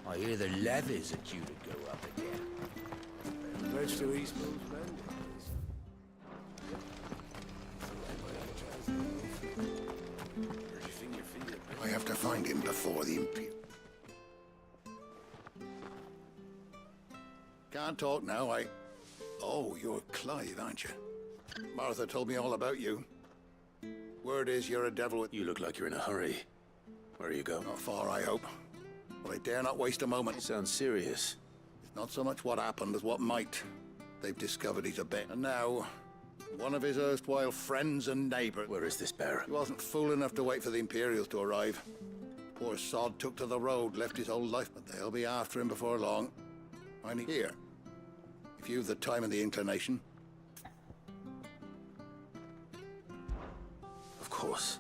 I hear the levies are due to go up again. Bridge to Eastman's Bend. I have to find him before the Imperial. Can't talk now, Oh, you're Clive, aren't you? Martha told me all about you. Word is you're a devil with... You look like you're in a hurry. Where are you going? Not far, I hope. But I dare not waste a moment. Sounds serious. It's not so much what happened as what might. They've discovered he's a bit. And now, one of his erstwhile friends and neighbours... Where is this bear? He wasn't fool enough to wait for the Imperials to arrive. Poor sod took to the road, left his whole life, but they'll be after him before long. I need here. If you've the time and the inclination. Of course.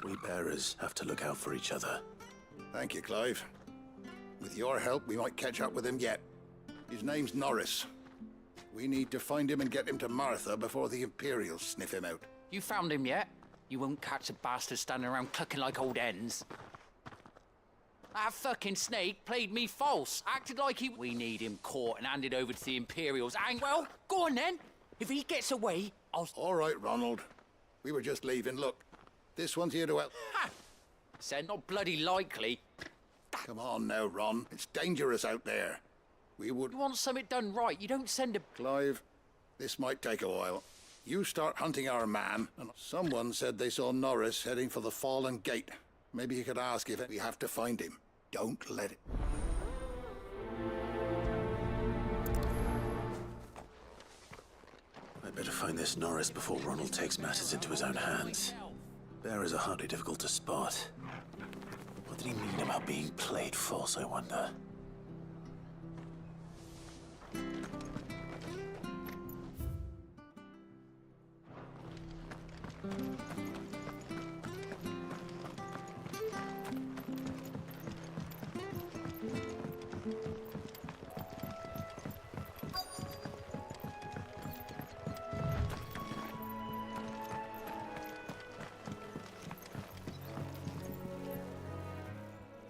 We bearers have to look out for each other. Thank you, Clive. With your help, we might catch up with him yet. His name's Norris. We need to find him and get him to Martha before the Imperials sniff him out. You found him yet? You won't catch a bastard standing around clucking like old hens. That fucking snake played me false, acted like he... We need him caught and handed over to the Imperials, and, well, go on then. If he gets away, I'll... All right, Ronald. We were just leaving. Look, this one's here to help. Ha! Said not bloody likely. Come on now, Ron. It's dangerous out there. We would... You want something done right, you don't send a... Clive, this might take a while. You start hunting our man, and someone said they saw Norris heading for the Fallen Gate. Maybe you could ask if we have to find him. Don't let it... I better find this Norris before Ronald takes matters into his own hands. Bearers are hardly difficult to spot. What did he mean about being played false, I wonder?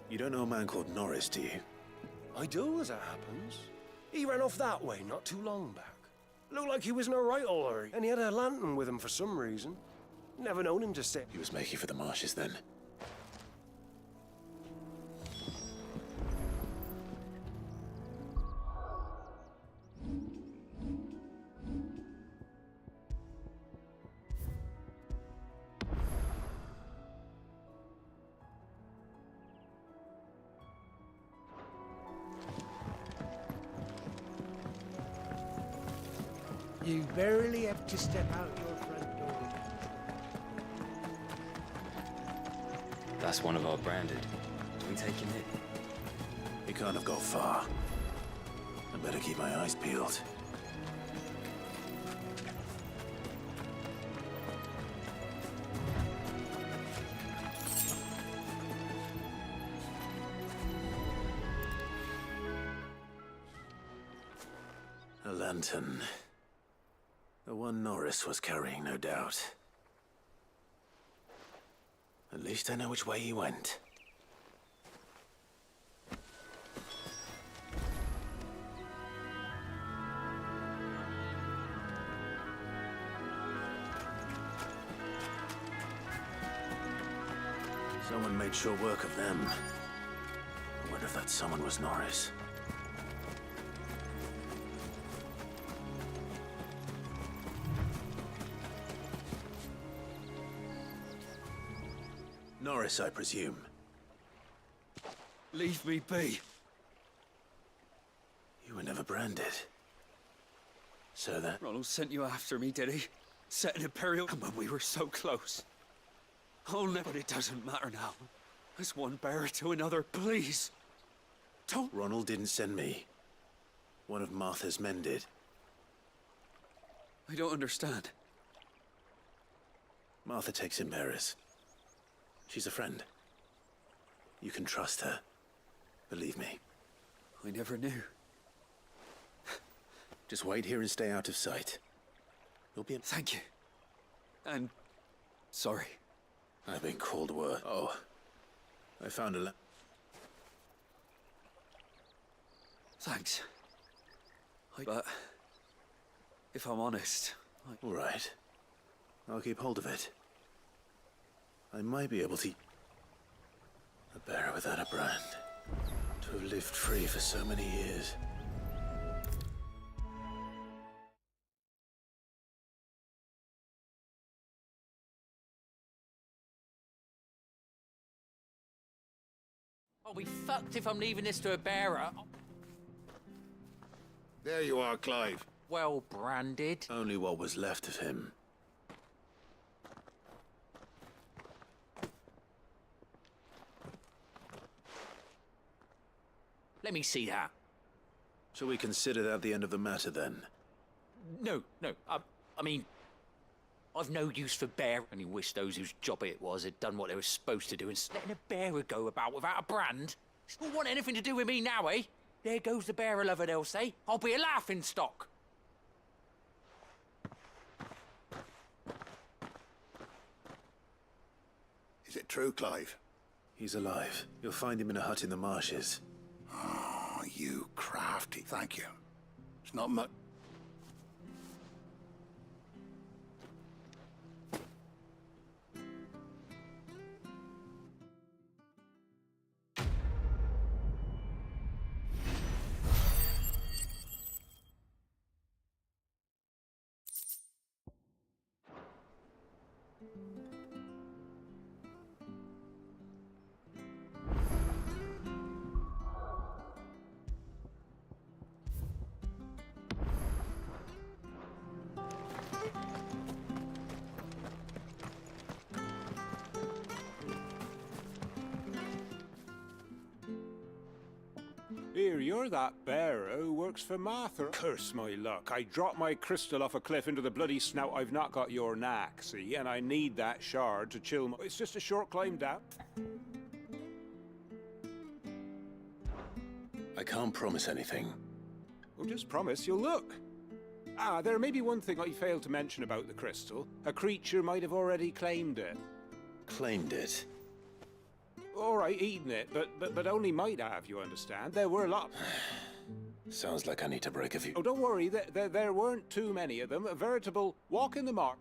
You don't know a man called Norris, do you? I do, as it happens. He ran off that way not too long back. Looked like he was in a right old hurry, and he had a lantern with him for some reason. Never known him to stay. He was making for the marshes then. You barely have to step out your front door. That's one of our branded. Do we take him in? He can't have got far. I better keep my eyes peeled. A lantern. The one Norris was carrying, no doubt. At least I know which way he went. Someone made sure work of them. I wonder if that someone was Norris. Norris, I presume. Leave me be. You were never branded. So that... Ronald sent you after me, did he? Set an Imperial when we were so close. Oh, no, but it doesn't matter now. As one bearer to another, please. Don't... Ronald didn't send me. One of Martha's men did. I don't understand. Martha takes in bearers. She's a friend. You can trust her. Believe me. I never knew. Just wait here and stay out of sight. You'll be... Thank you. And... sorry. I've been called word. Oh. I found a... Thanks. But... if I'm honest... All right. I'll keep hold of it. I might be able to... A bearer without a brand. To have lived free for so many years. I'll be fucked if I'm leaving this to a bearer. There you are, Clive. Well branded. Only what was left of him. Let me see that. Shall we consider that the end of the matter, then? No. I mean, I've no use for bear. Only wish those whose job it was had done what they were supposed to do and letting a bearer go about without a brand. Don't want anything to do with me now, eh? There goes the bearer lover, they'll say. I'll be a laughing stock. Is it true, Clive? He's alive. You'll find him in a hut in the marshes. Oh, you crafty. Thank you. It's not much... Here, you're that bearer who works for Martha. Curse my luck. I dropped my crystal off a cliff into the bloody snout. I've not got your knack, see? And I need that shard to chill my... It's just a short climb down. I can't promise anything. Well, just promise you'll look. Ah, there may be one thing I failed to mention about the crystal. A creature might have already claimed it. Claimed it? All right, eaten it, but only might have, you understand? There were a lot. Sounds like I need to break a few. Oh, don't worry, there weren't too many of them. A veritable walk in the mark.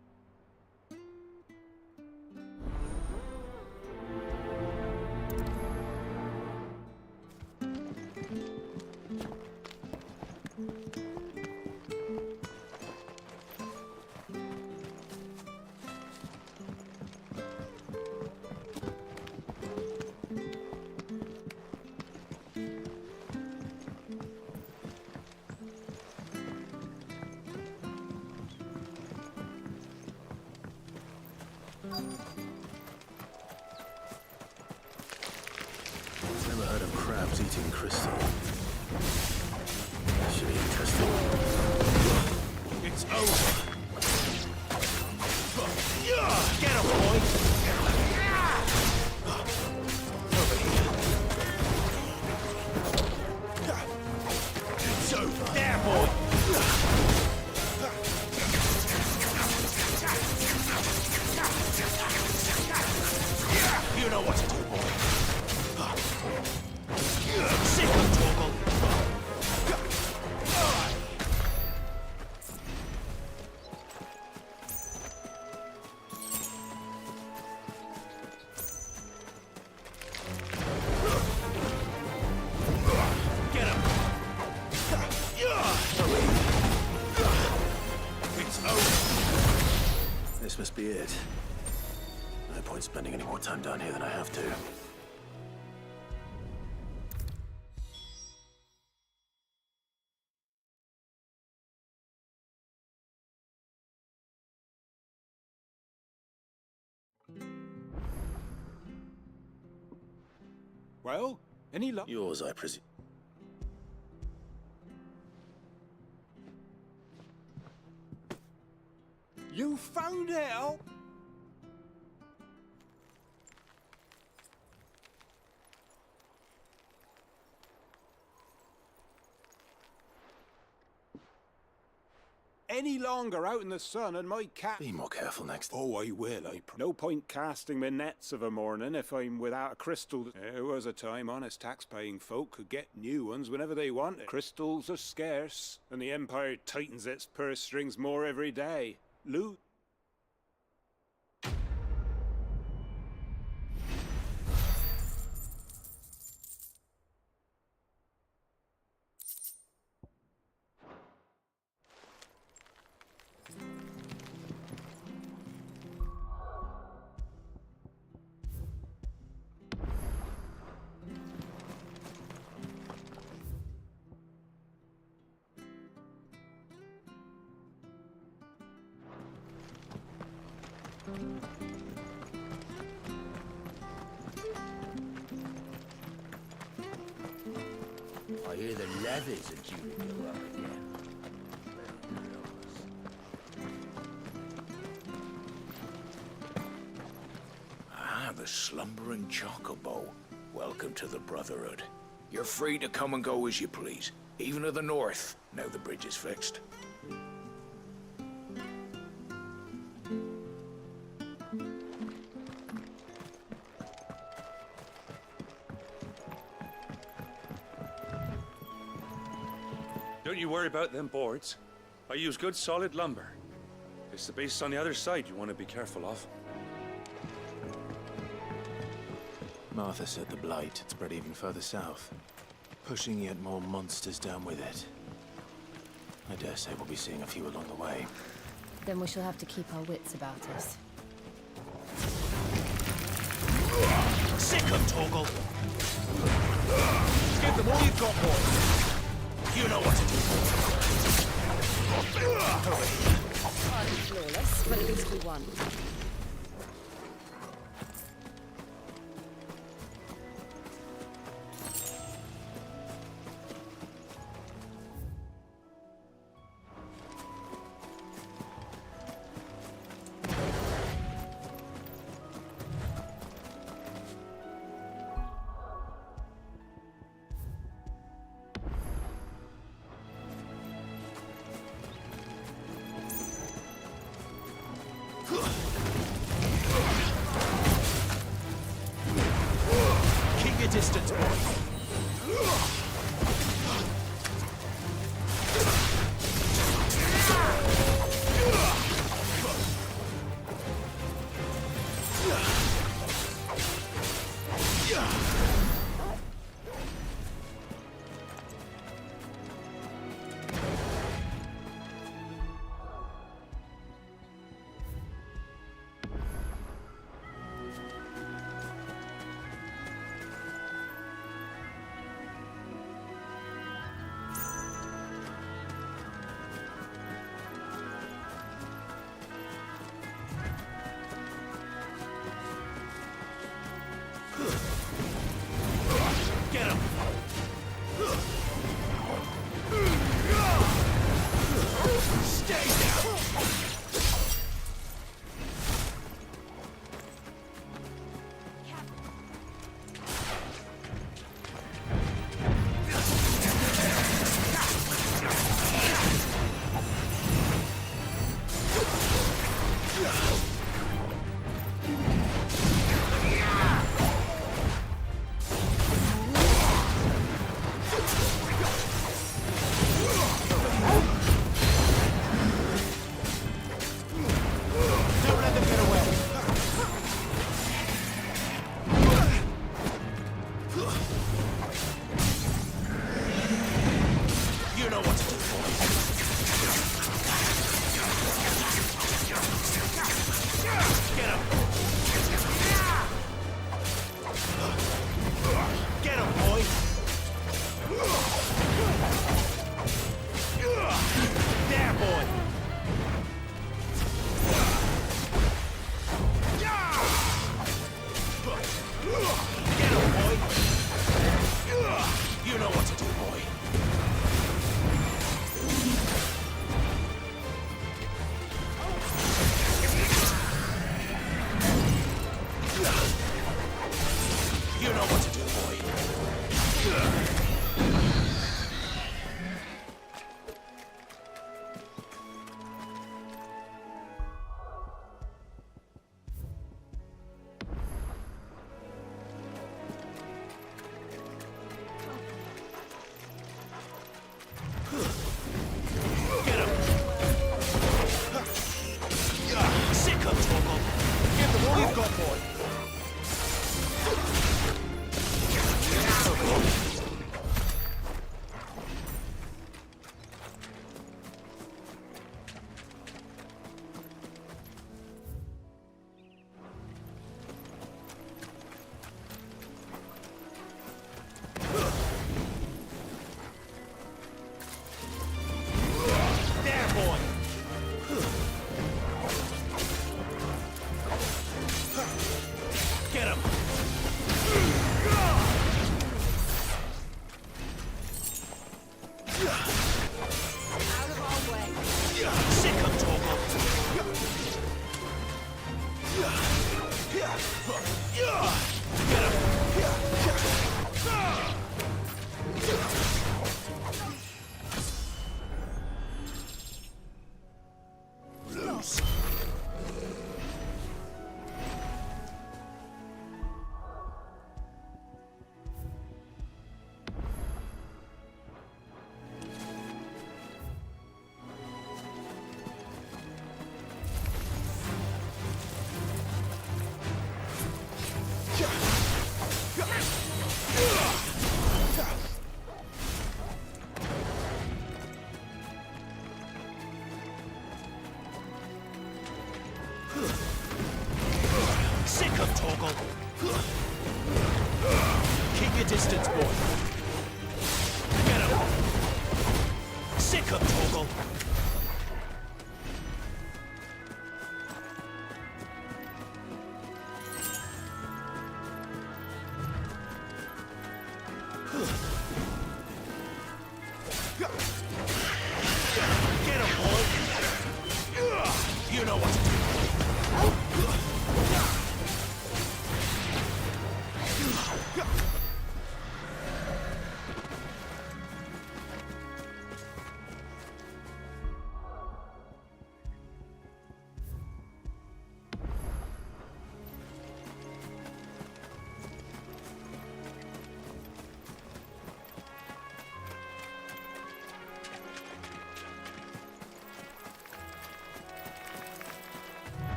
Never heard of crabs eating crystal. Should be interesting. It's over. Get him, boy. Over here. It's over. There, boy. You know what to do, boy. Sick of trouble. Get him. It's over. This must be it. No point spending any more time down here than I have to. Well, any luck? Yours, I presume. You found it out? Any longer out in the sun and my cat... Be more careful next time. Oh, I will, No point casting my nets of a morning if I'm without a crystal. There was a time honest tax-paying folk could get new ones whenever they wanted. Crystals are scarce, and the Empire tightens its purse strings more every day. Loot. I hear the levies are due to go up again. Ah, the slumbering chocobo. Welcome to the Brotherhood. You're free to come and go as you please, even to the north, now the bridge is fixed. Don't you worry about them boards. I use good solid lumber. It's the beasts on the other side you want to be careful of. Martha said the blight had spread even further south, pushing yet more monsters down with it. I dare say we'll be seeing a few along the way. Then we shall have to keep our wits about us. Sick of Torgal! Give them all you've got, boys! You know what to do. Hardly flawless, but at least we won. Keep your distance, boys. got, boy? Keep your distance, boy. Get him. Sick of Toggle. Get him, boy. You know what to do.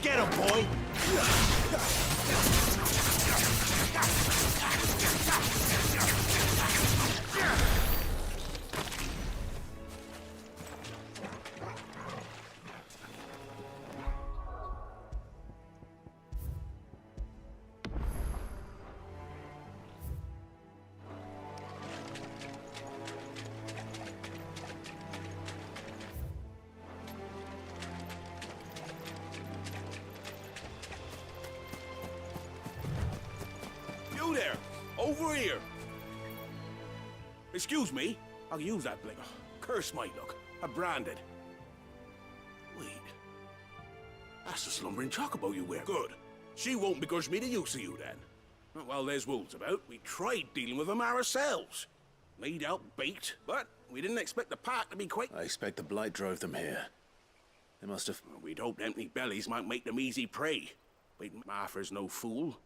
Get him, boy! You there! Over here! Excuse me? I'll use that blade. Curse my luck. I'm branded. Wait. That's the slumbering chocobo you wear. Good. She won't begrudge me the use of you then. Well, there's wolves about. We tried dealing with them ourselves. Laid out bait, but we didn't expect the pack to be quite... I expect the blight drove them here. They must have... We'd hoped empty bellies might make them easy prey. But Martha's no fool,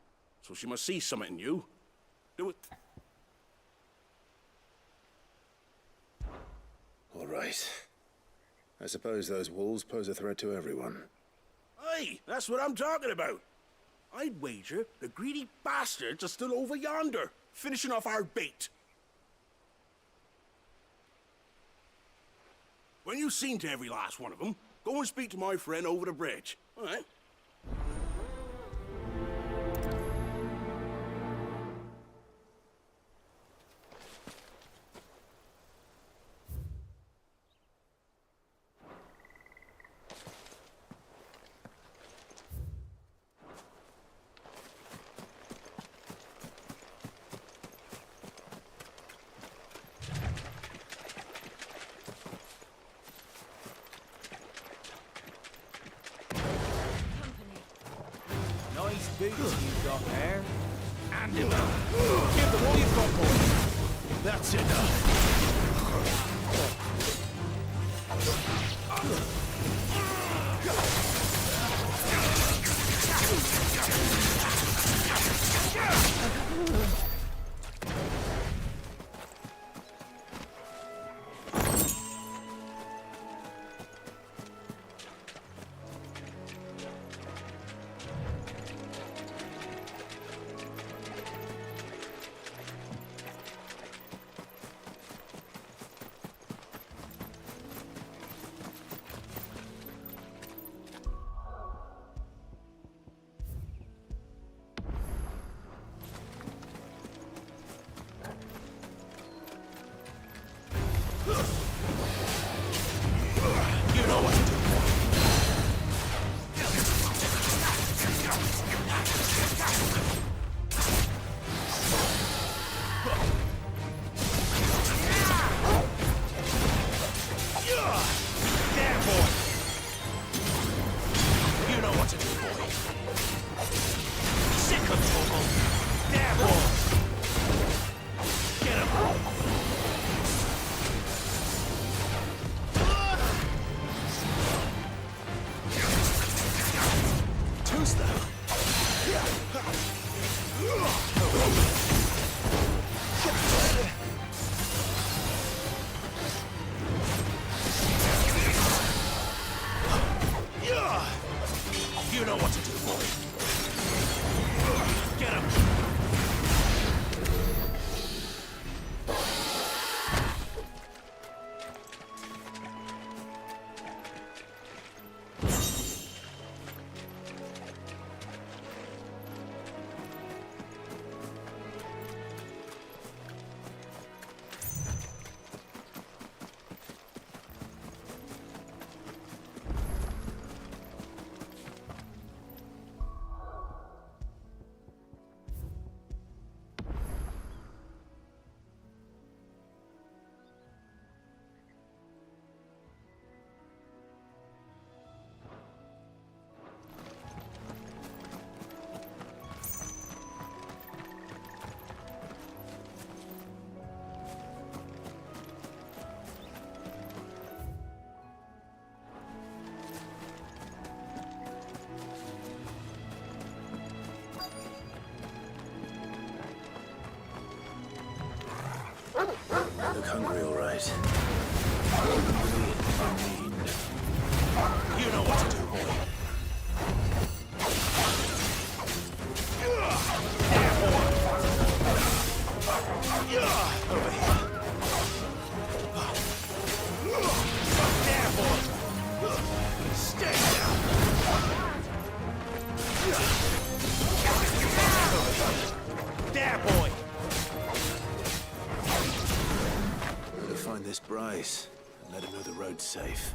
so she must see something in you. Do it. All right. I suppose those wolves pose a threat to everyone. Aye, that's what I'm talking about. I'd wager the greedy bastards are still over yonder, finishing off our bait. When you've seen to every last one of them, go and speak to my friend over the bridge, all right? Nice boots you've got there. And him up. Give them all you've got, boy. That's enough. Look hungry, all right. You know what to do, boy. Over here. There, boy. Stay down. There, boy. Gotta find this Bryce and let him know the road's safe.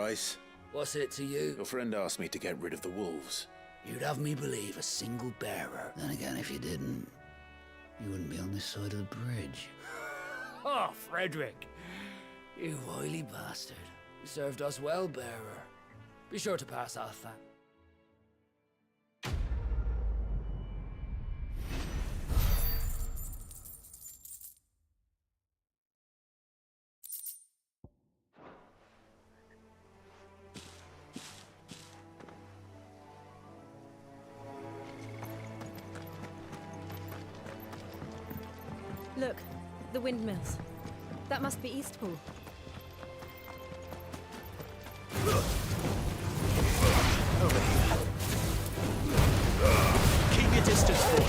price. What's it to you? Your friend asked me to get rid of the wolves. You'd have me believe a single bearer. Then again, if you didn't, you wouldn't be on this side of the bridge. Oh, Frederick! You wily bastard. You served us well, bearer. Be sure to pass off that. Look, the windmills. That must be Eastpool. Over here. Keep your distance, boy.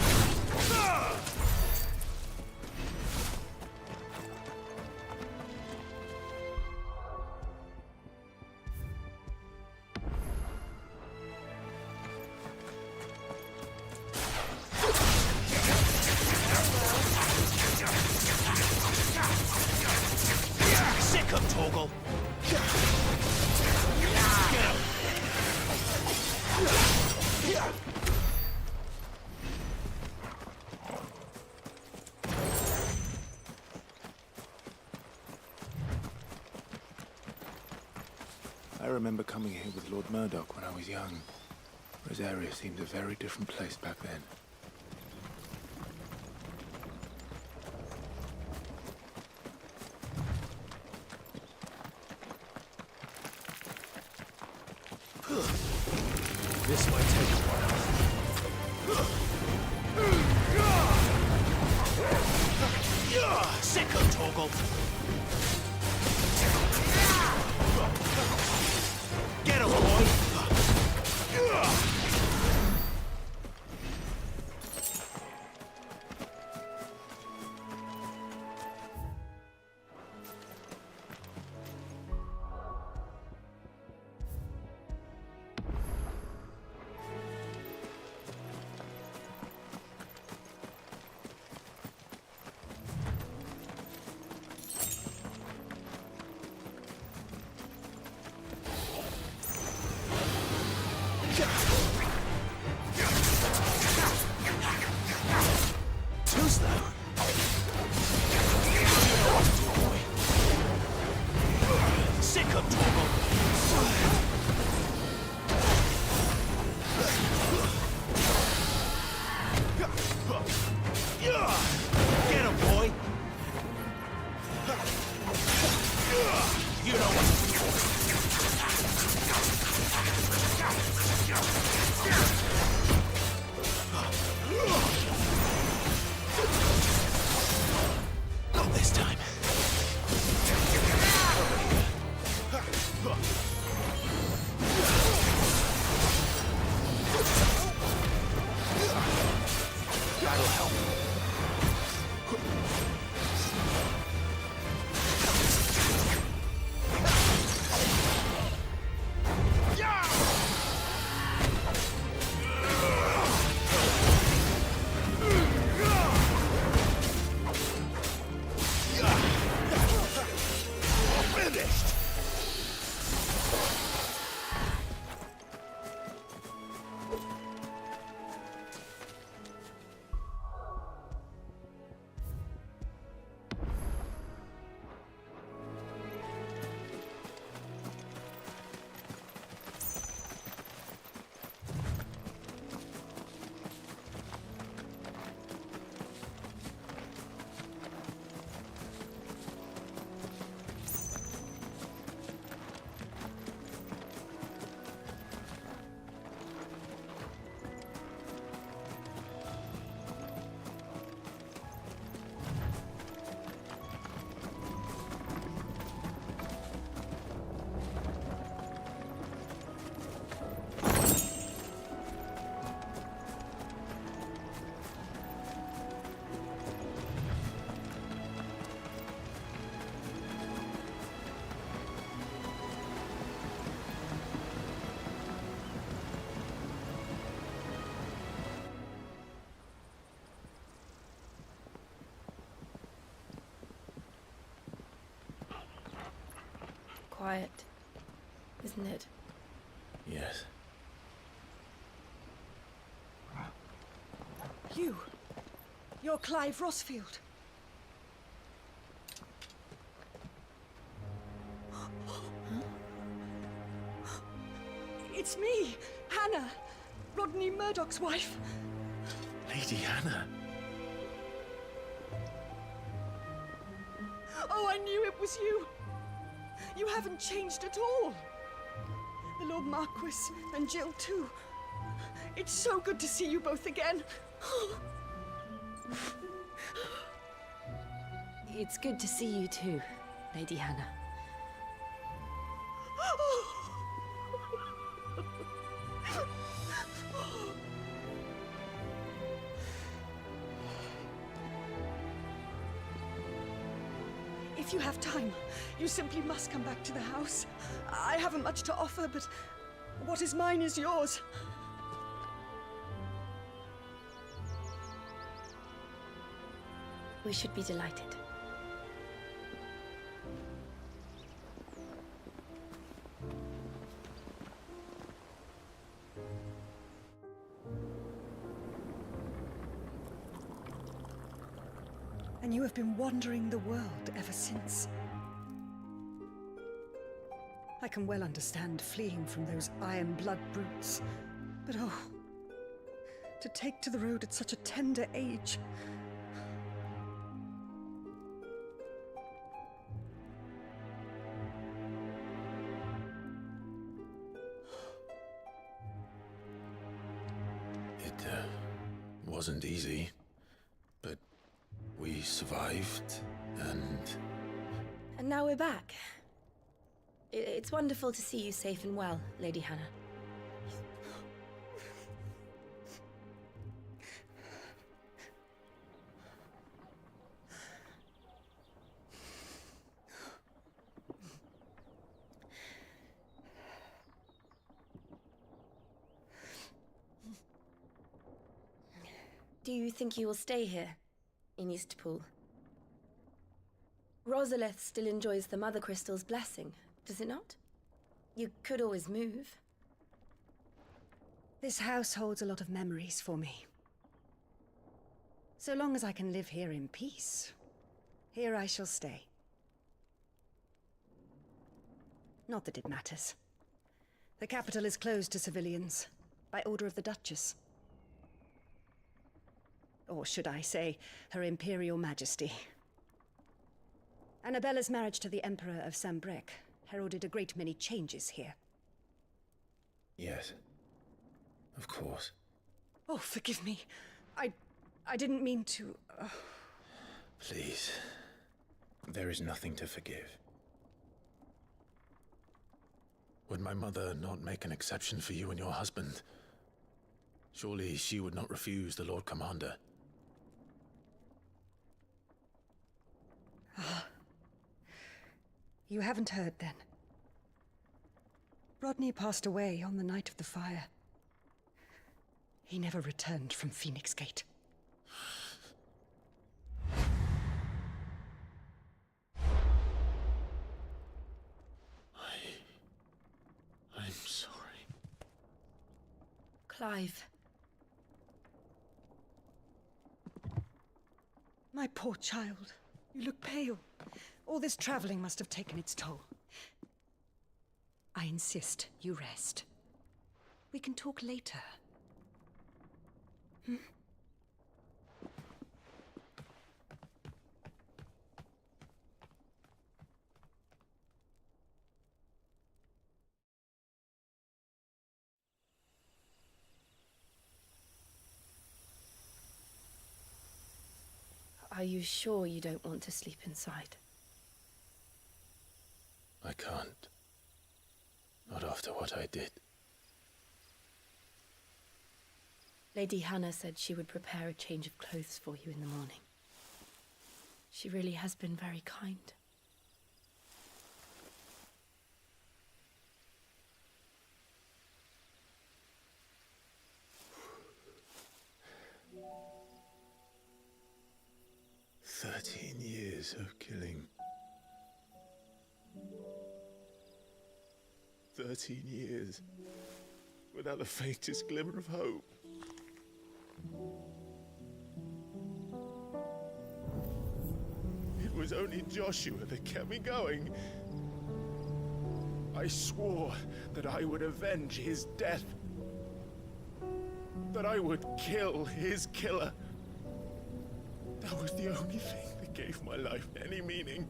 I remember coming here with Lord Murdoch when I was young. Rosaria seemed a very different place back then. This might take a while. Sick of Torgal! Get him, boy! Quiet. There's isn't it? Yes. You're Clive Rossfield. It's me, Hannah, Rodney Murdoch's wife. Lady Hannah. Oh, I knew it was you. You haven't changed at all. The Lord Marquis and Jill too. It's so good to see you both again. It's good to see you too, Lady Hannah. If you have time, you simply must come back to the house. I haven't much to offer, but what is mine is yours. We should be delighted. And you have been wandering the world ever since. I can well understand fleeing from those iron blood brutes, but oh, to take to the road at such a tender age. It wasn't easy, but we survived, and now we're back. It's wonderful to see you safe and well, Lady Hannah. Do you think you will stay here, in Eastpool? Rosalith still enjoys the Mother Crystal's blessing, does it not? You could always move. This house holds a lot of memories for me. So long as I can live here in peace, here I shall stay. Not that it matters. The capital is closed to civilians, by order of the Duchess. Or should I say, Her Imperial Majesty. Annabella's marriage to the Emperor of Sambrec heralded a great many changes here. yes, of course. Oh, forgive me. I didn't mean to... Please, there is nothing to forgive. Would my mother not make an exception for you and your husband? Surely she would not refuse the Lord Commander. You haven't heard, then. Rodney passed away on the night of the fire. He never returned from Phoenix Gate. I'm sorry. Clive. My poor child. You look pale. All this traveling must have taken its toll. I insist you rest. We can talk later. Hmm? Are you sure you don't want to sleep inside? I can't. Not after what I did. Lady Hannah said she would prepare a change of clothes for you in the morning. She really has been very kind. Years of killing. 13 years without the faintest glimmer of hope. It was only Joshua that kept me going. I swore that I would avenge his death. That I would kill his killer. That was the only thing that gave my life any meaning.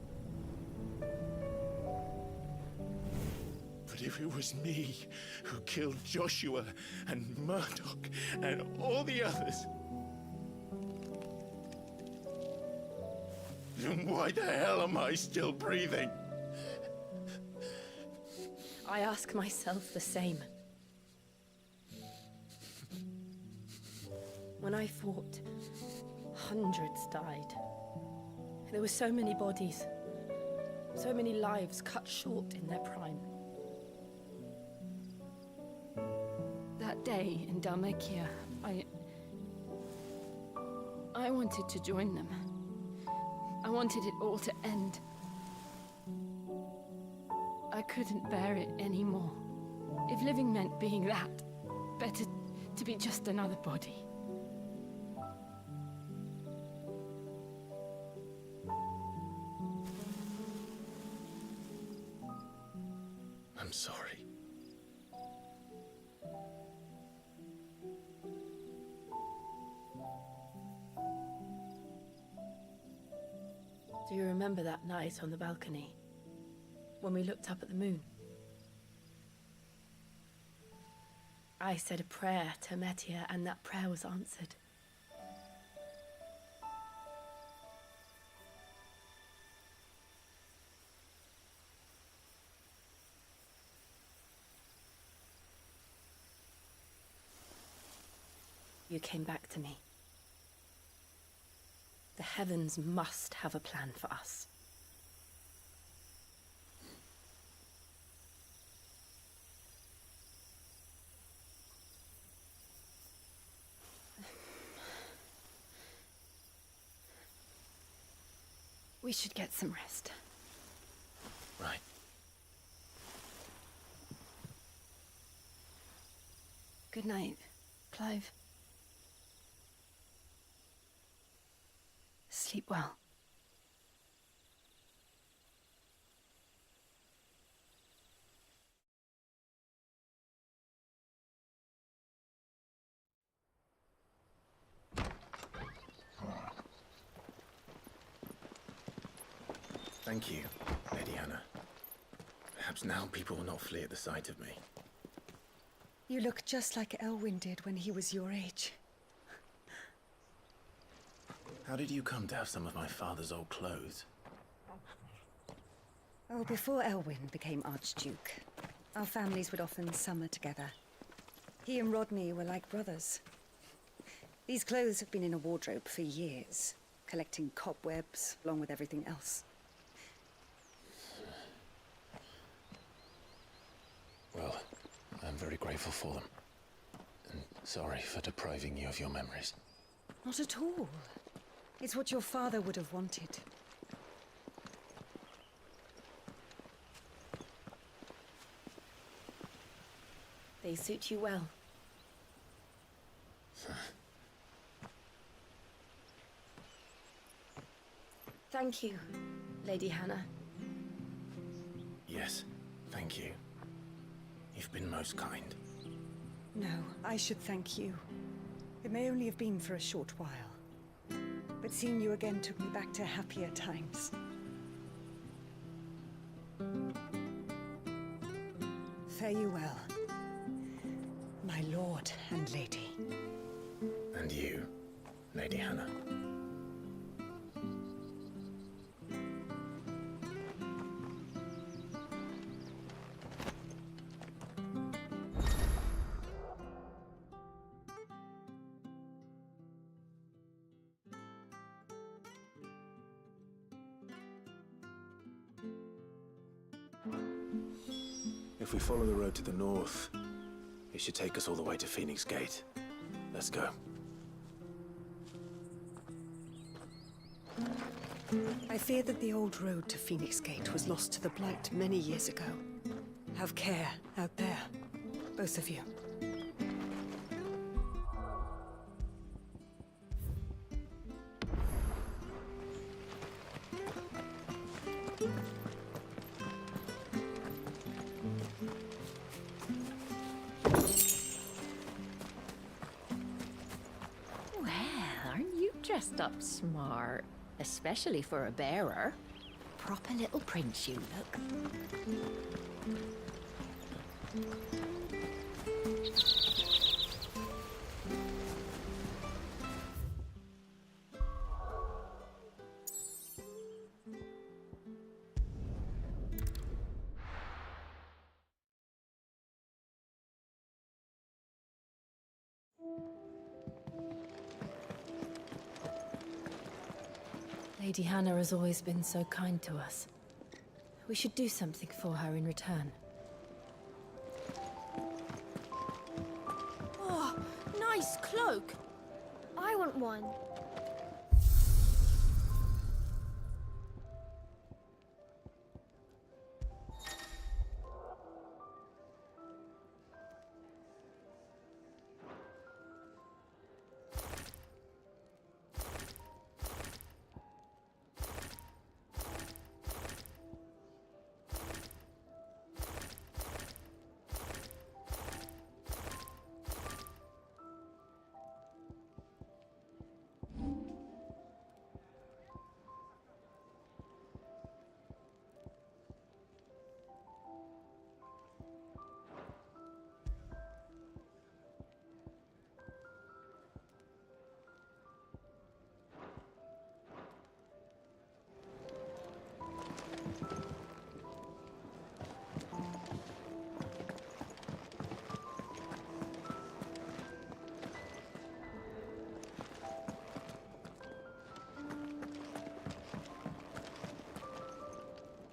But if it was me who killed Joshua and Murdoch and all the others, then why the hell am I still breathing? I ask myself the same. When I fought, hundreds died. There were so many bodies, so many lives cut short in their prime. That day in Dalmatia, I wanted to join them. I wanted it all to end. I couldn't bear it anymore. If living meant being that, better to be just another body. I'm sorry. Do you remember that night on the balcony? When we looked up at the moon? I said a prayer to Metia, and that prayer was answered. You came back to me. The heavens must have a plan for us. We should get some rest. Right. Good night, Clive. Sleep well. Thank you, Lady Hannah. Perhaps now people will not flee at the sight of me. You look just like Elwyn did when he was your age. How did you come to have some of my father's old clothes? Oh, before Elwyn became Archduke, our families would often summer together. He and Rodney were like brothers. These clothes have been in a wardrobe for years, collecting cobwebs along with everything else. Well, I'm very grateful for them. And sorry for depriving you of your memories. Not at all. It's what your father would have wanted. They suit you well. Thank you, Lady Hannah. Yes, thank you. You've been most kind. No, I should thank you. It may only have been for a short while. But seeing you again took me back to happier times. Fare you well, my lord and lady. And you, Lady Hannah. If we follow the road to the north, it should take us all the way to Phoenix Gate. Let's go. I fear that the old road to Phoenix Gate was lost to the Blight many years ago. Have care out there, both of you. Well, aren't you dressed up smart? Especially for a bearer. Proper little prince, you look. Lady Hannah has always been so kind to us. We should do something for her in return. Oh, nice cloak. I want one.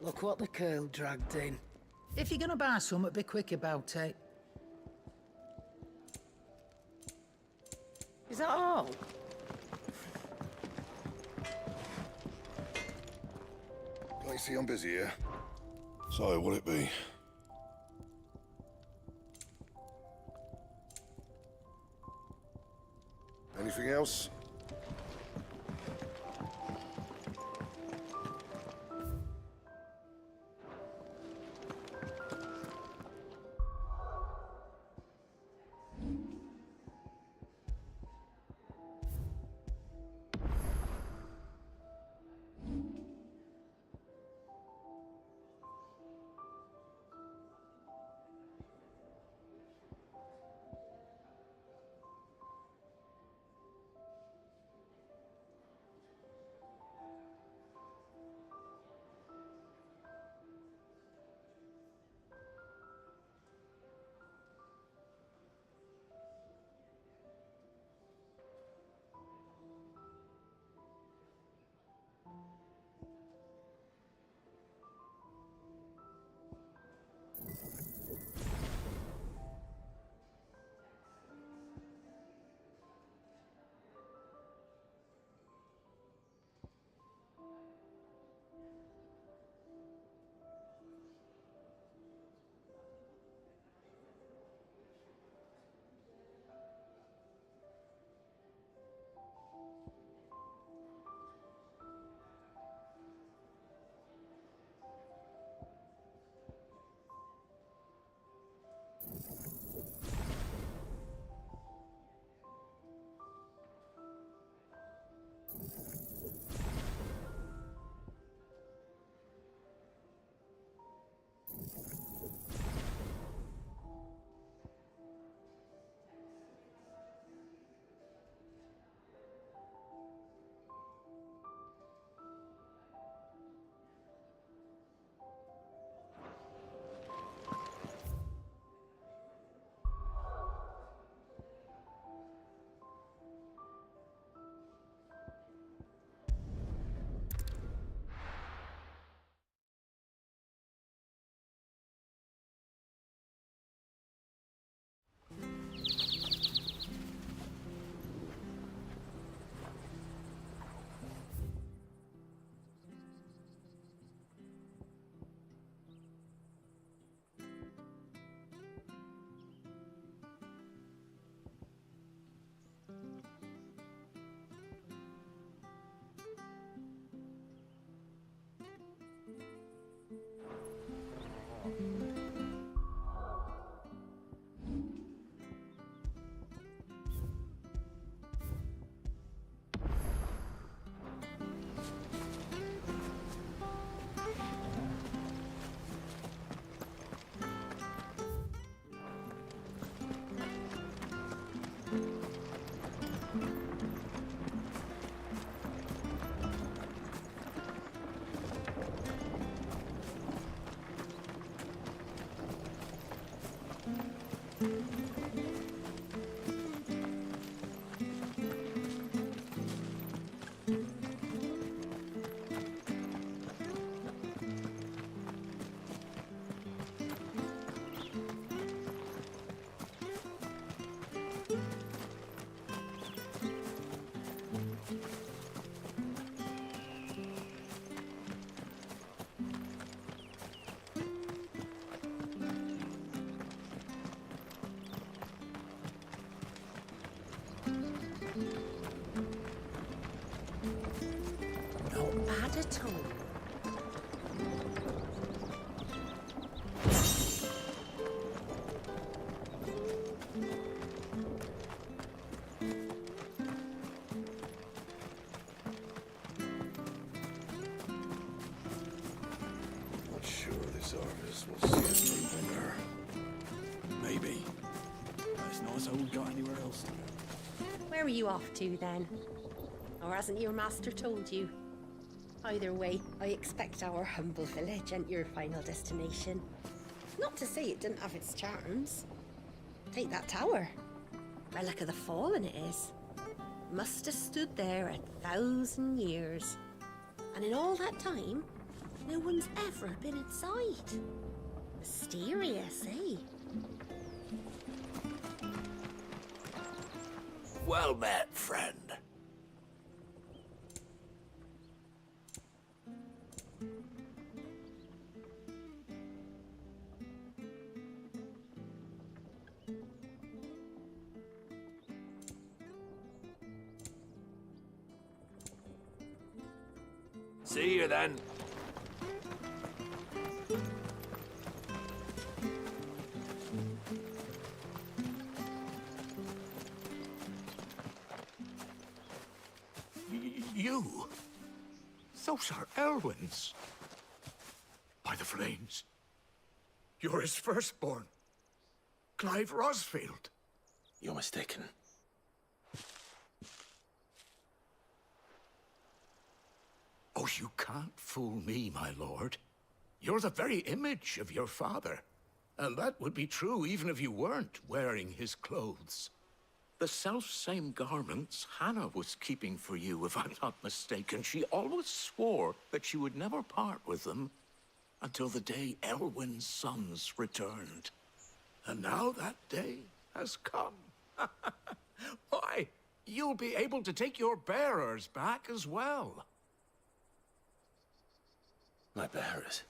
Look what the curl dragged in. If you're gonna buy some, be quick about it. Is that all? I see I'm busy here. So, what'll it be? Anything else? Not bad at all. Not sure this harvest will see us through winter. Maybe. It's not as though we got anywhere else to go. Where are you off to then? Or hasn't your master told you? Either way, I expect our humble village and your final destination. Not to say it didn't have its charms. Take that tower. Relic of the Fallen it is. Must have stood there 1,000 years. And in all that time, no one's ever been inside. Mysterious, eh? Well met, friend. See you then. You? Those are Elwyn's. By the flames. You're his firstborn. Clive Rosfield. You're mistaken. Oh, you can't fool me, my lord. You're the very image of your father. And that would be true even if you weren't wearing his clothes. The self-same garments Hannah was keeping for you, if I'm not mistaken. She always swore that she would never part with them until the day Elwyn's sons returned. And now that day has come. Why, you'll be able to take your bearers back as well. My bearers?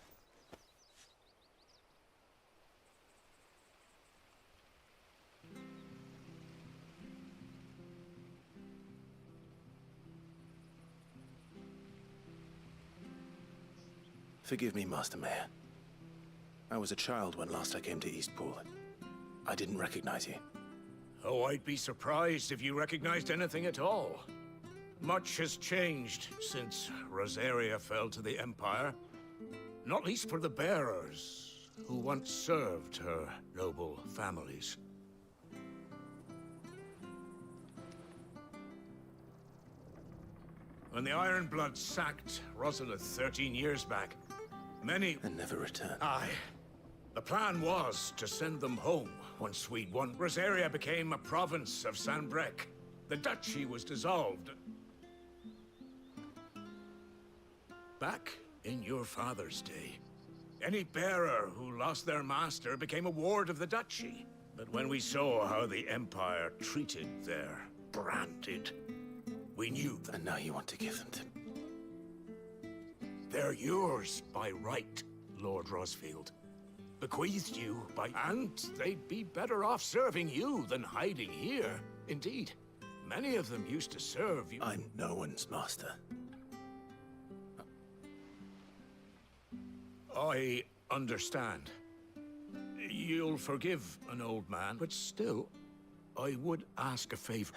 Forgive me, Master Mayor. I was a child when last I came to Eastpool. I didn't recognize you. Oh, I'd be surprised if you recognized anything at all. Much has changed since Rosaria fell to the Empire. Not least for the bearers, who once served her noble families. When the Ironbloods sacked Rosalith 13 years back, many... And never returned. Aye. The plan was to send them home once we'd won. Rosaria became a province of Sanbreque. The duchy was dissolved. Back in your father's day, any bearer who lost their master became a ward of the duchy. But when we saw how the Empire treated their branded, we knew that... And now you want to give them to... They're yours by right, Lord Rosfield. Bequeathed you by... And they'd be better off serving you than hiding here. Indeed, many of them used to serve you... I'm no one's master. I understand. You'll forgive an old man, but still, I would ask a favor.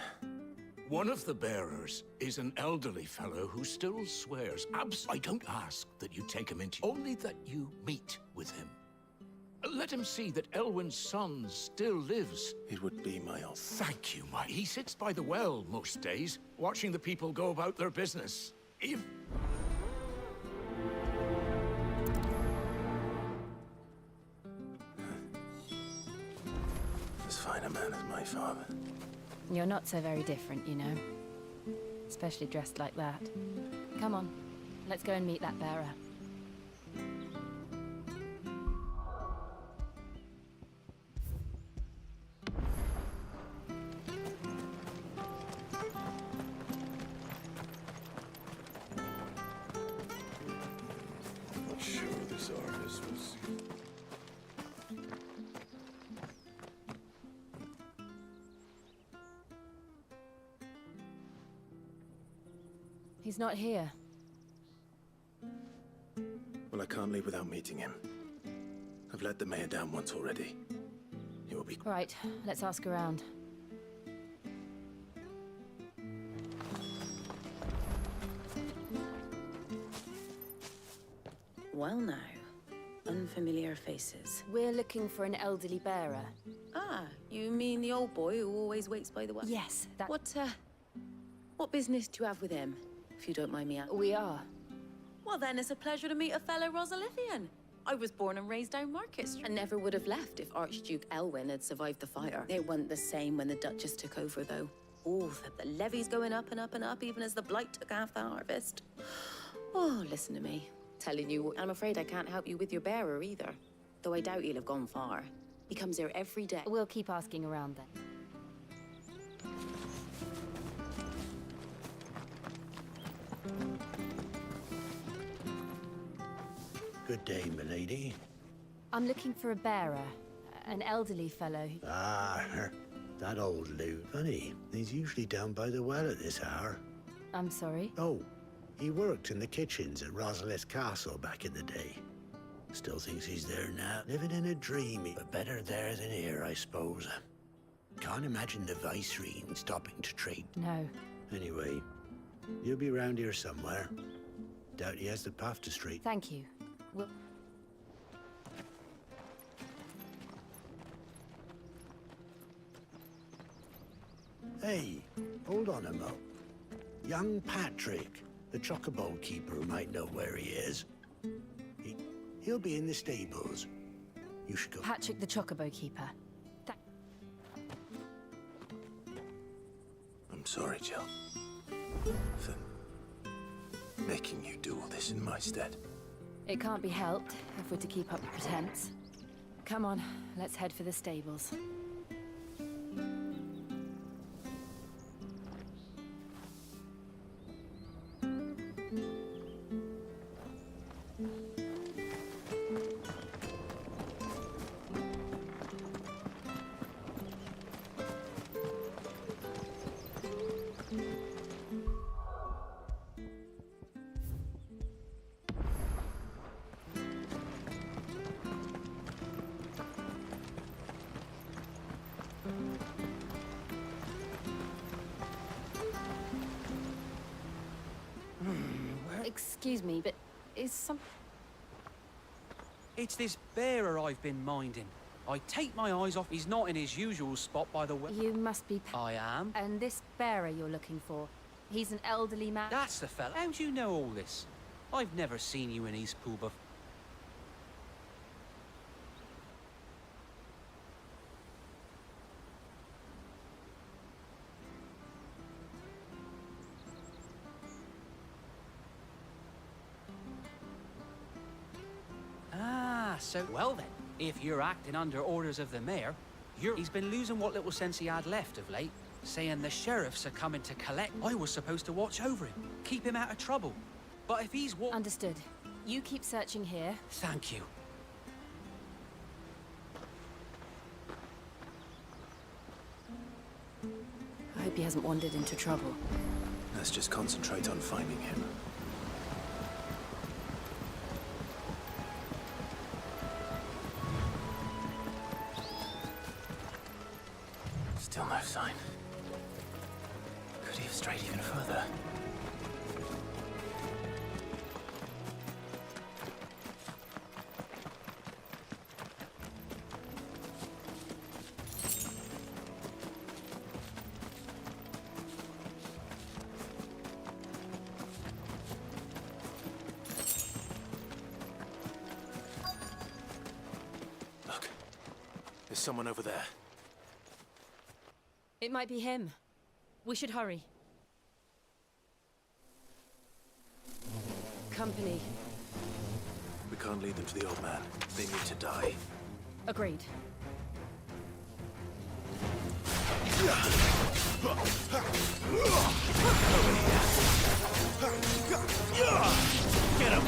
One of the bearers is an elderly fellow who still swears I don't ask that you take him into... Only that you meet with him. Let him see that Elwyn's son still lives. It would be my honor. Thank you, my... He sits by the well most days, watching the people go about their business. If... As fine a man as my father. You're not so very different, you know. Especially dressed like that. Come on, let's go and meet that bearer. I'm not sure this artist was... He's not here. Well, I can't leave without meeting him. I've let the mayor down once already. He will be... Right, let's ask around. Well now, unfamiliar faces. We're looking for an elderly bearer. Ah, you mean the old boy who always waits by the well? Yes, that... What business do you have with him, if you don't mind me asking? We are. Well then, it's a pleasure to meet a fellow Rosalithian. I was born and raised down Market Street and never would have left if Archduke Elwyn had survived the fire. It wasn't the same when the Duchess took over, though. Oh, the levies going up and up and up, even as the blight took half the harvest. Oh, listen to me. Telling you, I'm afraid I can't help you with your bearer either. Though I doubt he'll have gone far. He comes here every day. We'll keep asking around then. Good day, milady. I'm looking for a bearer. An elderly fellow. Ah, that old loot. Funny, he's usually down by the well at this hour. I'm sorry? Oh, he worked in the kitchens at Rosalith Castle back in the day. Still thinks he's there now. Living in a dream, but better there than here, I suppose. Can't imagine the Viceroy stopping to trade. No. Anyway, you'll be round here somewhere. Doubt he has the path to street. Thank you. We'll... Hey, hold on a mo. Young Patrick, the chocobo keeper, might know where he is. He'll be in the stables. You should go. Patrick, the chocobo keeper. I'm sorry, Jill. For making you do all this in my stead. It can't be helped if we're to keep up the pretense. Come on, let's head for the stables. Excuse me, but is some... It's this bearer I've been minding. I take my eyes off. He's not in his usual spot by the well. You must be... I am. And this bearer you're looking for, he's an elderly man... That's the fella. How do you know all this? I've never seen you in Eastpool before. So, well then, if you're acting under orders of the mayor, he's been losing what little sense he had left of late, saying the sheriffs are coming to collect. I was supposed to watch over him, keep him out of trouble. But if he's Understood. You keep searching here. Thank you. I hope he hasn't wandered into trouble. Let's just concentrate on finding him. Still no sign. Could he have strayed even further? Look, there's someone over there. It might be him. We should hurry. Company. We can't lead them to the old man. They need to die. Agreed. Get him!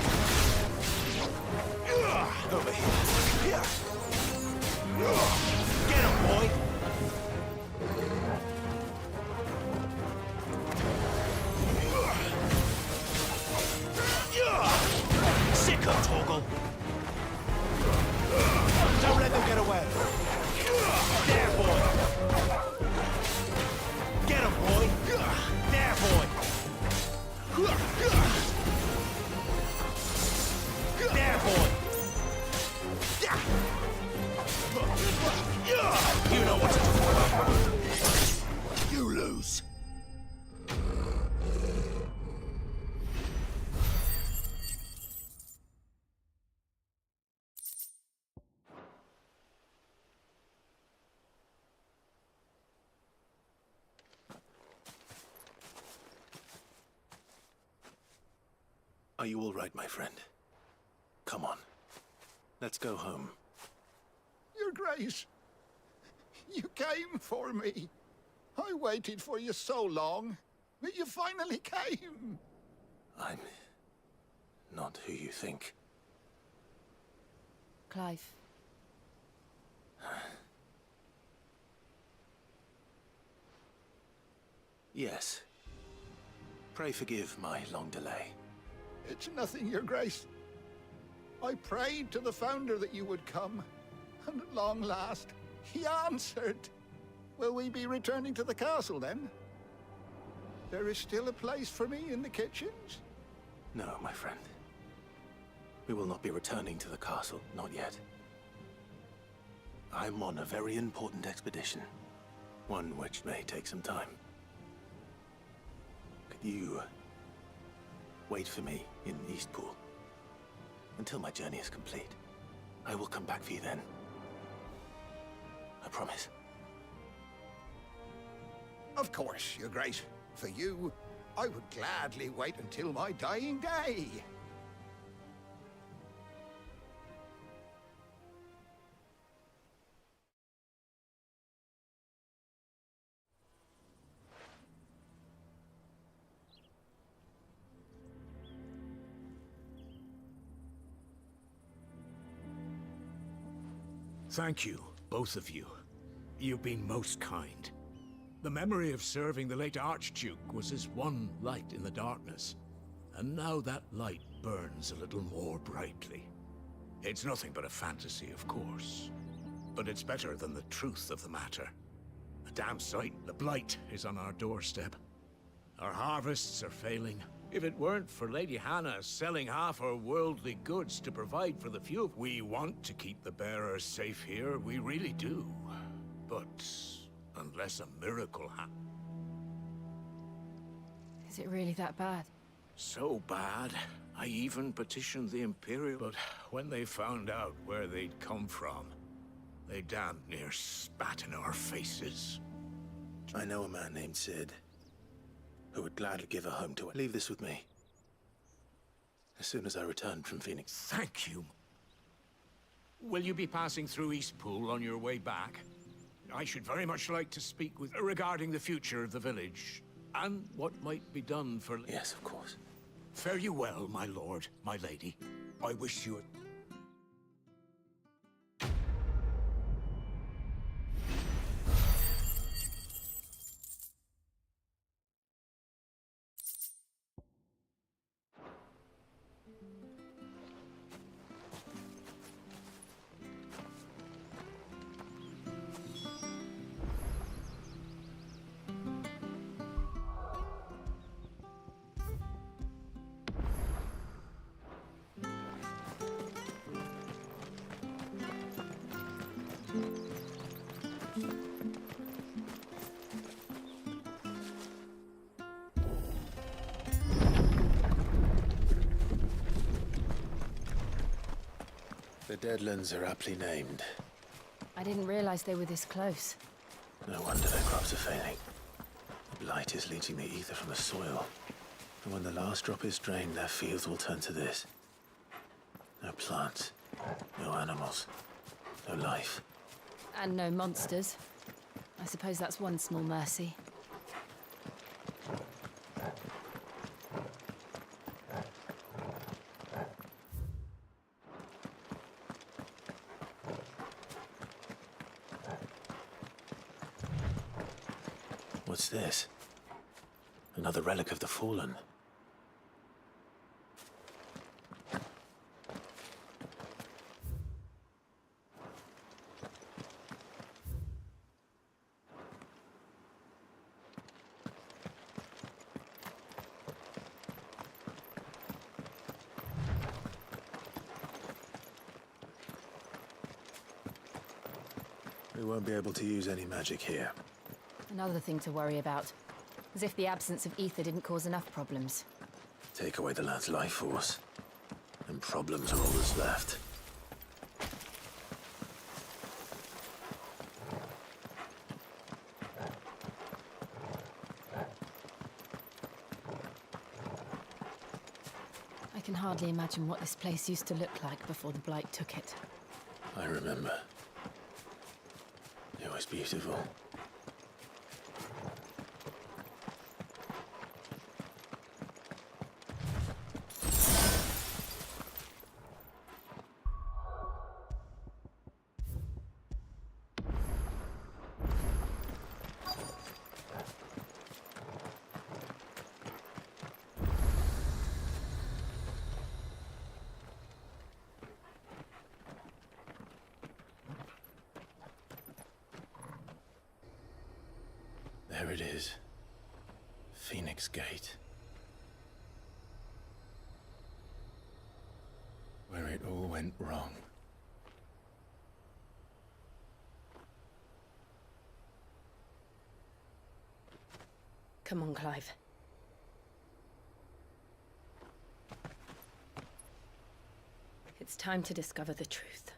Over here. Get him, boy! Sicko, Torgal! There, boy! You know what to do. You lose. Are you all right, my friend? Come on. Let's go home. Your Grace, you came for me. I waited for you so long, but you finally came. I'm not who you think. Clive. Yes. Pray forgive my long delay. It's nothing, Your Grace. I prayed to the Founder that you would come, and at long last, he answered. Will we be returning to the castle, then? There is still a place for me in the kitchens? No, my friend. We will not be returning to the castle, not yet. I'm on a very important expedition. One which may take some time. Could you wait for me in Eastpool until my journey is complete? I will come back for you then. I promise. Of course, Your Grace. For you, I would gladly wait until my dying day. Thank you, both of you. You've been most kind. The memory of serving the late Archduke was as one light in the darkness, and now that light burns a little more brightly. It's nothing but a fantasy, of course, but it's better than the truth of the matter. A damn sight, the blight is on our doorstep. Our harvests are failing. If it weren't for Lady Hannah selling half our worldly goods to provide for the few, we want to keep the bearers safe here, we really do. But unless a miracle happens... Is it really that bad? So bad, I even petitioned the Imperial. But when they found out where they'd come from, they damn near spat in our faces. I know a man named Sid who would gladly give a home to it. Leave this with me. As soon as I return from Phoenix. Thank you. Will you be passing through Eastpool on your way back? I should very much like to speak with regarding the future of the village, and what might be done for... Yes, of course. Fare you well, my lord, my lady. I wish you a... The Deadlands are aptly named. I didn't realize they were this close. No wonder their crops are failing. The blight is leaching the ether from the soil. And when the last drop is drained, their fields will turn to this. No plants, no animals, no life. And no monsters. I suppose that's one small mercy. What's this? Another relic of the fallen. won't be able to use any magic here. Another thing to worry about. As if the absence of ether didn't cause enough problems. Take away the lad's life force, and problems are all that's left. I can hardly imagine what this place used to look like before the Blight took it. I remember. It was beautiful. There it is. Phoenix Gate. Where it all went wrong. Come on, Clive. It's time to discover the truth.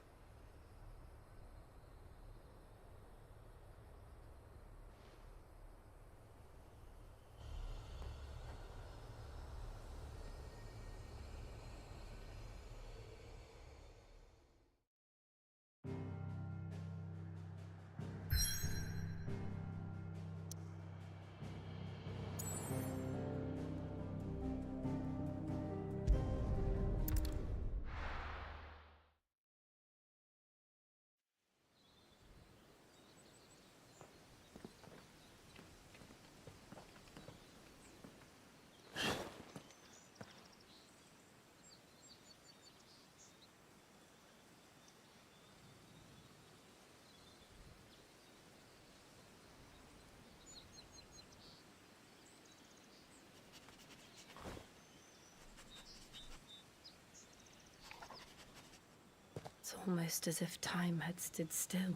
It's almost as if time had stood still.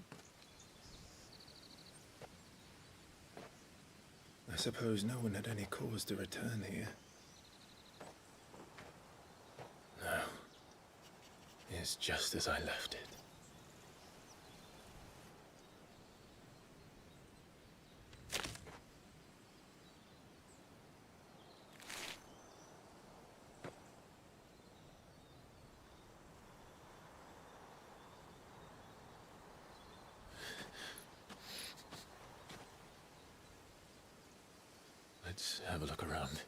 I suppose no one had any cause to return here. No. It's just as I left it. Let's have a look around.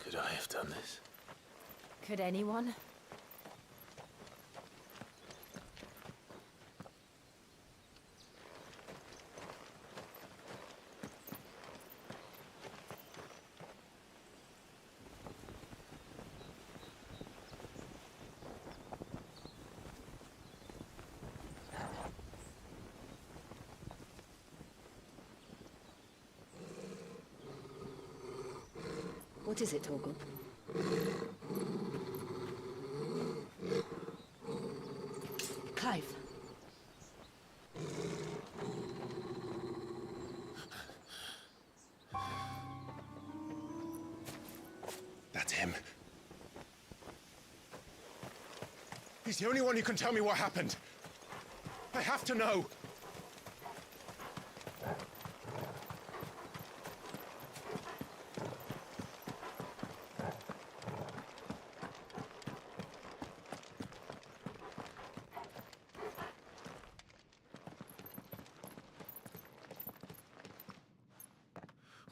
Could I have done this? Could anyone? What is it, Torgal? Clive. That's him. He's the only one who can tell me what happened. I have to know.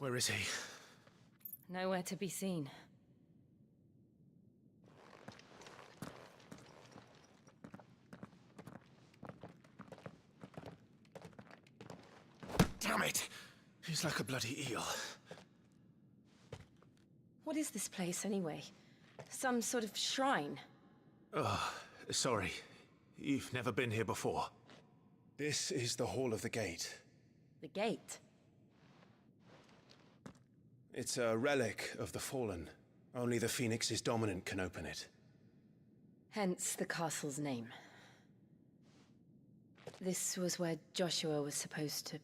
Where is he? Nowhere to be seen. Damn it! He's like a bloody eel. What is this place, anyway? Some sort of shrine? Oh, sorry. You've never been here before. This is the Hall of the Gate. The gate? It's a relic of the Fallen. Only the Phoenix's dominant can open it. Hence the castle's name. This was where Joshua was supposed to...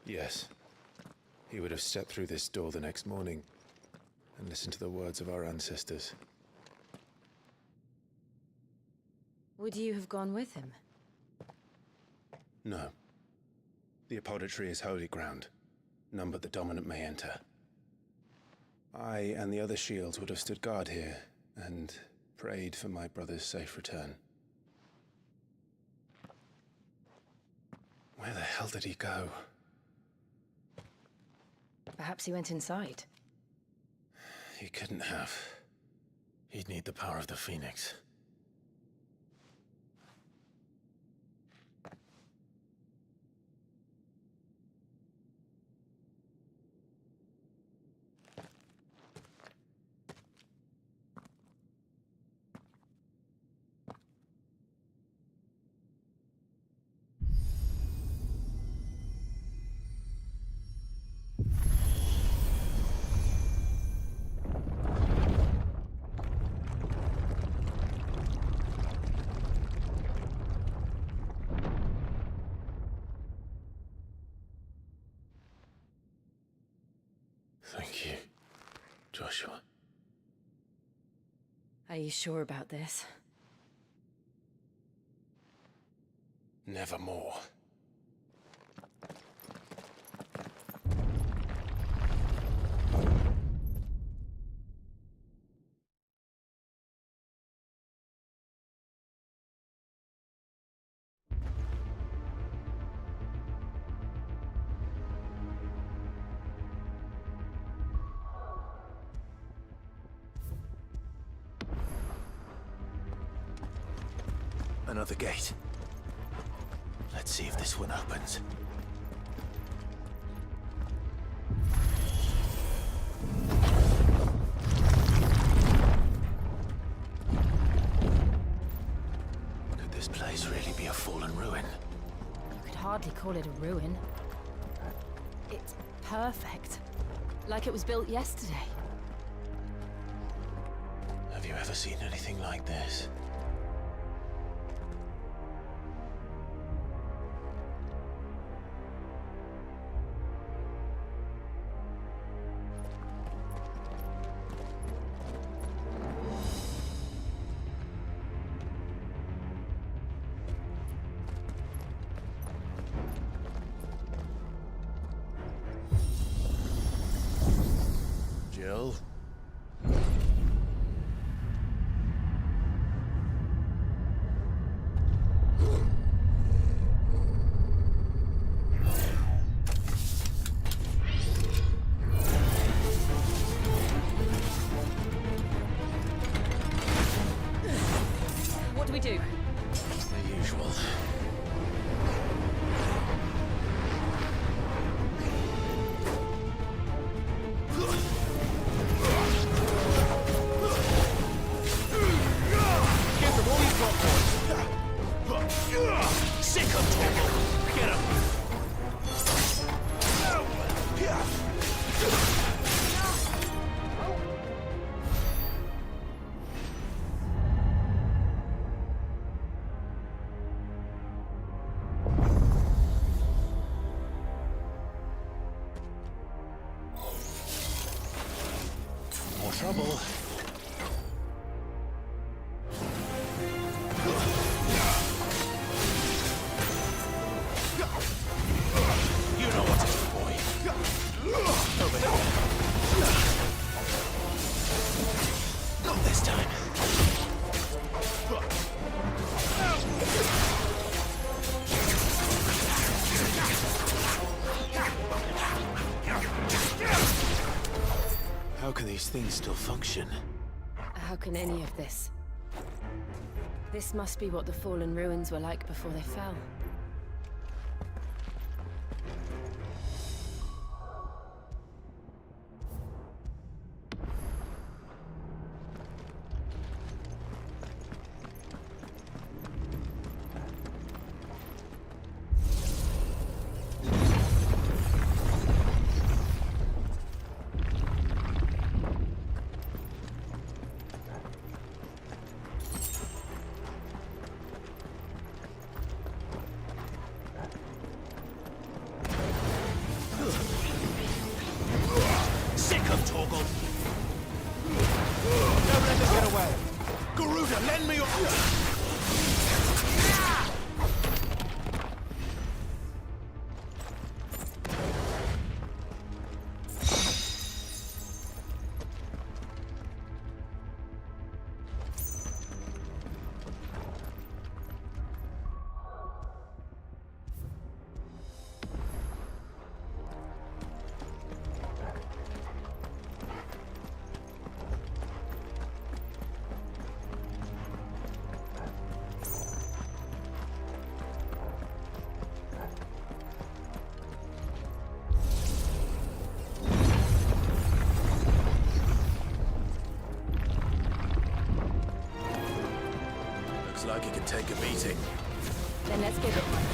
Yes. He would have stepped through this door the next morning and listened to the words of our ancestors. Would you have gone with him? No. The apodatory is holy ground. None but the dominant may enter. I and the other shields would have stood guard here and prayed for my brother's safe return. Where the hell did he go? Perhaps he went inside. He couldn't have. He'd need the power of the Phoenix. Thank you, Joshua. Are you sure about this? Nevermore. Another gate. Let's see if this one opens. Could this place really be a fallen ruin? You could hardly call it a ruin. It's perfect. Like it was built yesterday. Have you ever seen anything like this? Jill? What do we do? The usual. Sick of talking. Get him. More trouble. You know what to do, boy. Over here. these things still function? How can any of this? This must be what the fallen ruins were like before they fell. Like it can take a beating. Then let's give it one.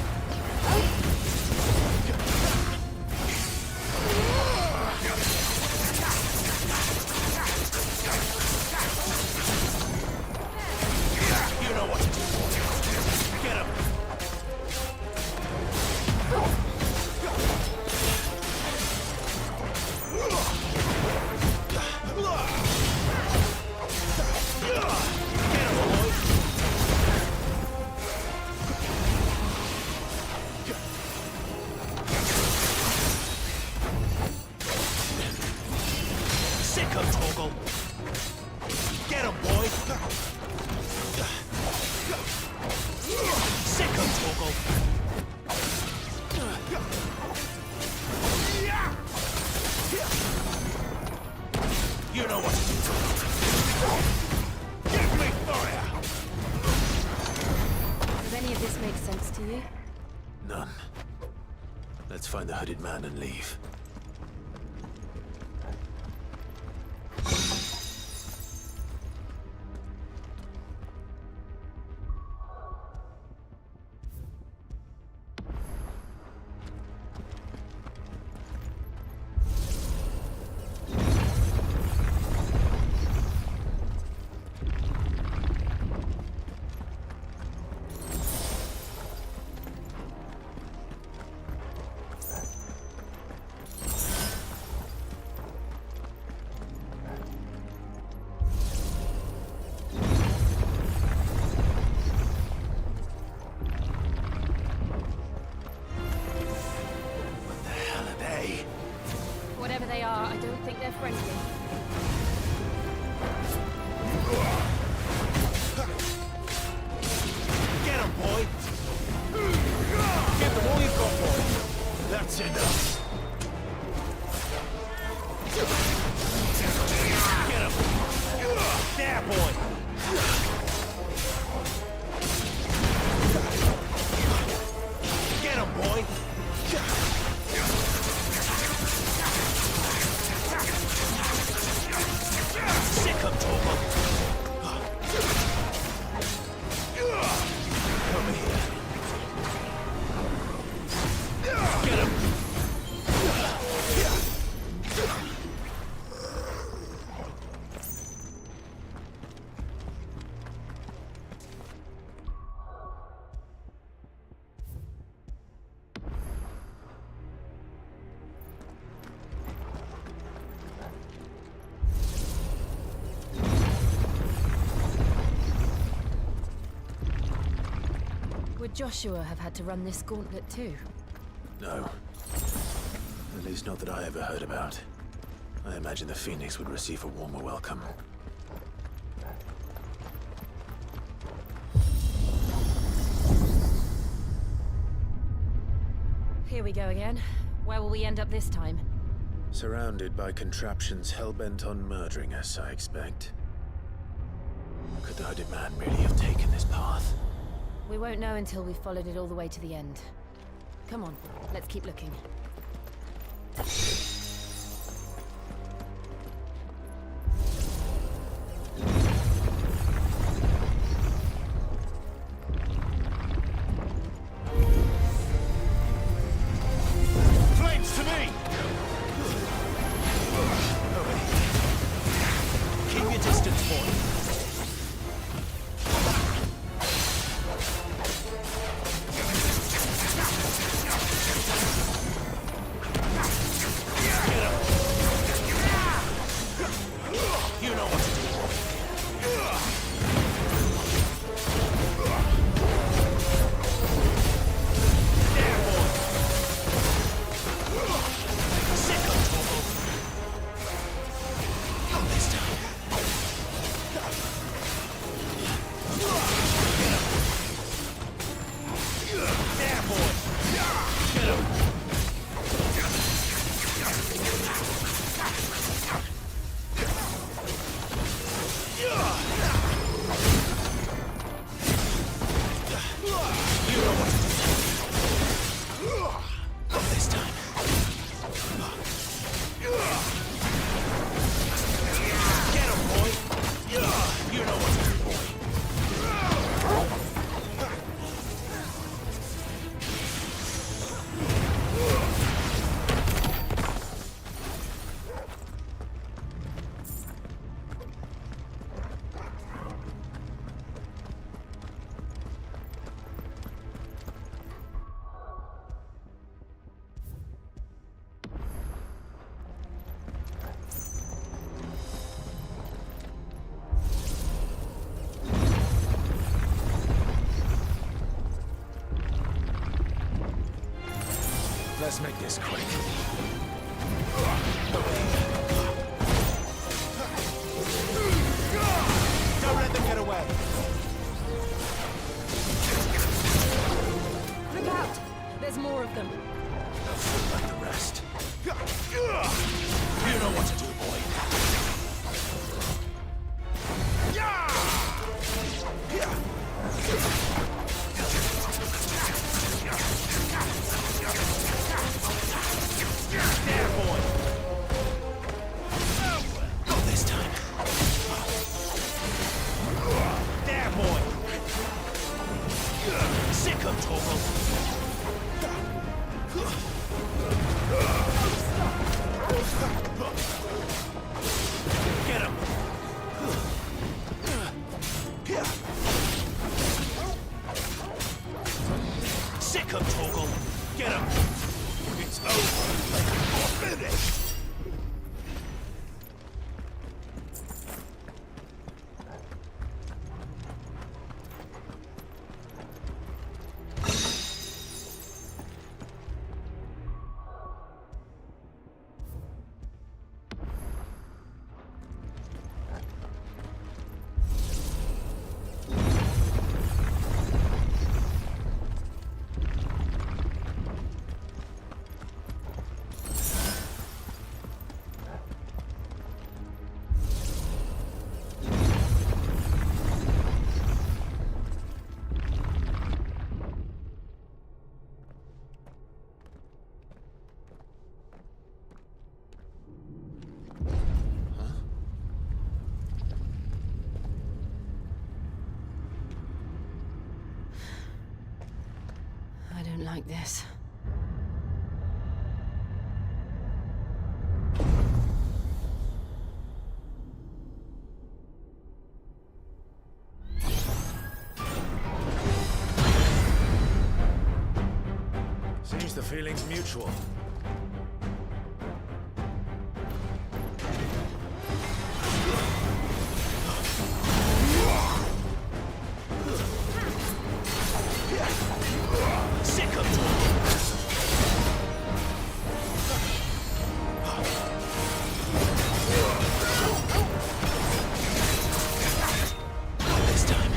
You know what to do. Get him. None. Let's find the hooded man and leave. Whatever they are, I don't think they're friendly. Get him, boy! Give them all you've got, boy! That's enough! Get him! There, boy! Get him, boy! Sick of Torgal! Over here. Get him! Would Joshua have had to run this gauntlet too? No. At least not that I ever heard about. I imagine the Phoenix would receive a warmer welcome. Here we go again. Where will we end up this time? Surrounded by contraptions hell-bent on murdering us, I expect. Could the hooded man really have taken this path? We won't know until we've followed it all the way to the end. Come on, let's keep looking. Flames to me! Keep your distance, boy. Let's make this quick. Don't let them get away. Look out! There's more of them. They'll feel like the rest. You know what to do, boy. There, boy. Not this time. There, boy. Sick of Torvald. Get him. Sick of Torvald. Get him. It's over. Finished. I don't like this. Seems the feeling's mutual. Sick of This time.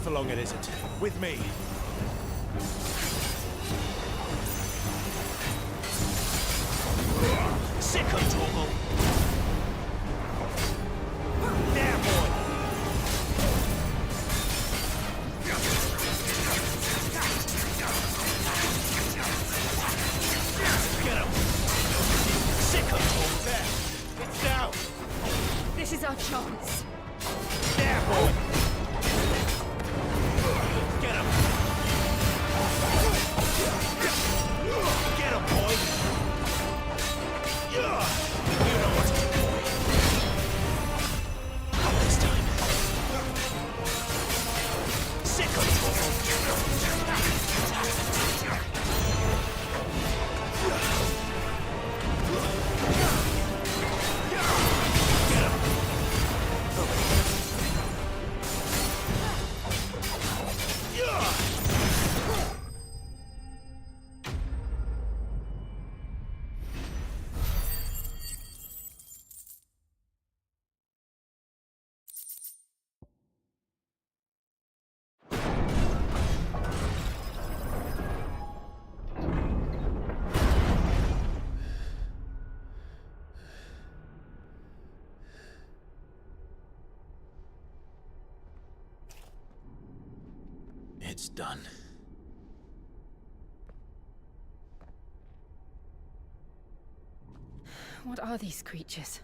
for long, it isn't. With me. Sicko trouble. There, boy. Get him. Sicko trouble. There. It's down. This is our chance. There, boy. Get him. Get him, boy. You know what to do. Not this time. Sick of It's done. What are these creatures?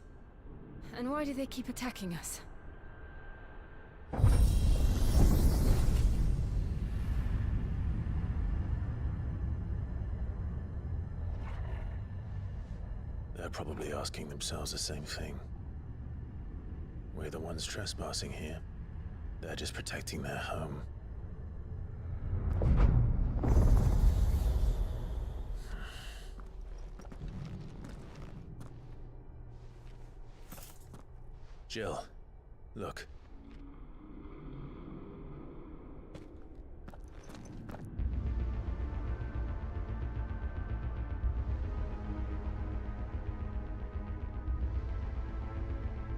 And why do they keep attacking us? They're probably asking themselves the same thing. We're the ones trespassing here. They're just protecting their home. Jill, look.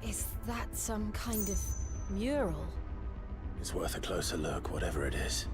Is that some kind of mural? It's worth a closer look, whatever it is.